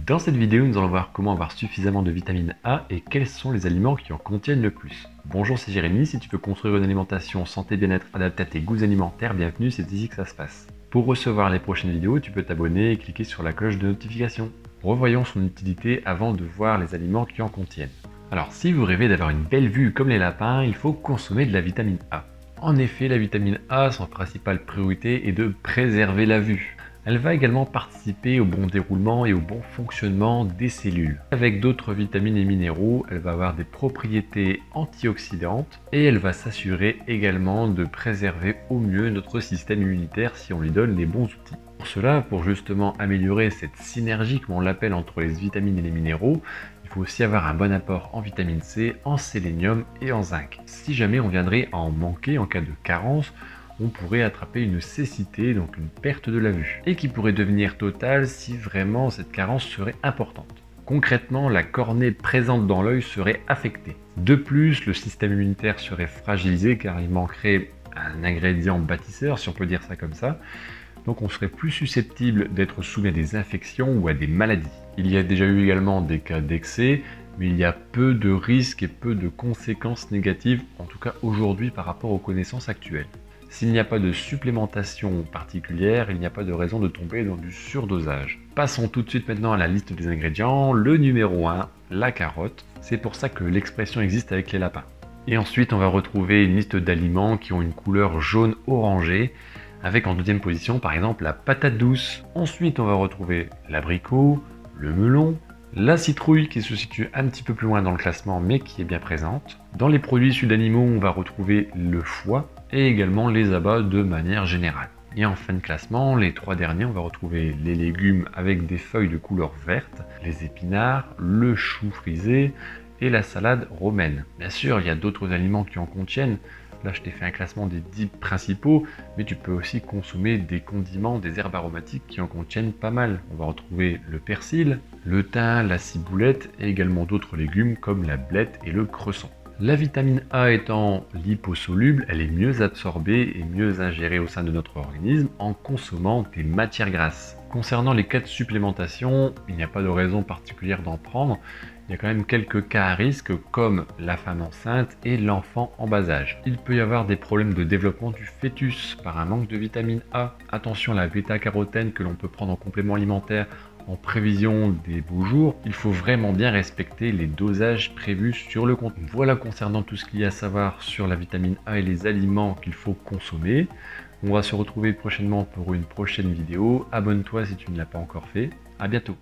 Dans cette vidéo, nous allons voir comment avoir suffisamment de vitamine A et quels sont les aliments qui en contiennent le plus. Bonjour, c'est Jérémy, si tu veux construire une alimentation santé bien-être adaptée à tes goûts alimentaires, bienvenue, c'est ici que ça se passe. Pour recevoir les prochaines vidéos, tu peux t'abonner et cliquer sur la cloche de notification. Revoyons son utilité avant de voir les aliments qui en contiennent. Alors, si vous rêvez d'avoir une belle vue comme les lapins, il faut consommer de la vitamine A. En effet, la vitamine A, son principale priorité est de préserver la vue. Elle va également participer au bon déroulement et au bon fonctionnement des cellules. Avec d'autres vitamines et minéraux, elle va avoir des propriétés antioxydantes et elle va s'assurer également de préserver au mieux notre système immunitaire si on lui donne les bons outils. Pour cela, pour justement améliorer cette synergie, comme on l'appelle, entre les vitamines et les minéraux, il faut aussi avoir un bon apport en vitamine C, en sélénium et en zinc. Si jamais on viendrait à en manquer en cas de carence, on pourrait attraper une cécité, donc une perte de la vue, et qui pourrait devenir totale si vraiment cette carence serait importante. Concrètement, la cornée présente dans l'œil serait affectée. De plus, le système immunitaire serait fragilisé car il manquerait un ingrédient bâtisseur, si on peut dire ça comme ça. Donc on serait plus susceptible d'être soumis à des infections ou à des maladies. Il y a déjà eu également des cas d'excès, mais il y a peu de risques et peu de conséquences négatives, en tout cas aujourd'hui par rapport aux connaissances actuelles. S'il n'y a pas de supplémentation particulière, il n'y a pas de raison de tomber dans du surdosage. Passons tout de suite maintenant à la liste des ingrédients. Le numéro 1, la carotte. C'est pour ça que l'expression existe avec les lapins. Et ensuite, on va retrouver une liste d'aliments qui ont une couleur jaune orangée, avec en deuxième position par exemple la patate douce. Ensuite, on va retrouver l'abricot, le melon, la citrouille qui se situe un petit peu plus loin dans le classement mais qui est bien présente. Dans les produits issus d'animaux, on va retrouver le foie et également les abats de manière générale. Et en fin de classement, les trois derniers, on va retrouver les légumes avec des feuilles de couleur verte, les épinards, le chou frisé et la salade romaine. Bien sûr, il y a d'autres aliments qui en contiennent. Là, je t'ai fait un classement des 10 principaux, mais tu peux aussi consommer des condiments, des herbes aromatiques qui en contiennent pas mal. On va retrouver le persil, le thym, la ciboulette et également d'autres légumes comme la blette et le cresson. La vitamine A étant liposoluble, elle est mieux absorbée et mieux ingérée au sein de notre organisme en consommant des matières grasses. Concernant les cas de supplémentation, il n'y a pas de raison particulière d'en prendre. Il y a quand même quelques cas à risque comme la femme enceinte et l'enfant en bas âge. Il peut y avoir des problèmes de développement du fœtus par un manque de vitamine A. Attention à la bêta-carotène que l'on peut prendre en complément alimentaire en prévision des beaux jours. Il faut vraiment bien respecter les dosages prévus sur le contenu. Voilà concernant tout ce qu'il y a à savoir sur la vitamine A et les aliments qu'il faut consommer. On va se retrouver prochainement pour une prochaine vidéo. Abonne-toi si tu ne l'as pas encore fait. À bientôt.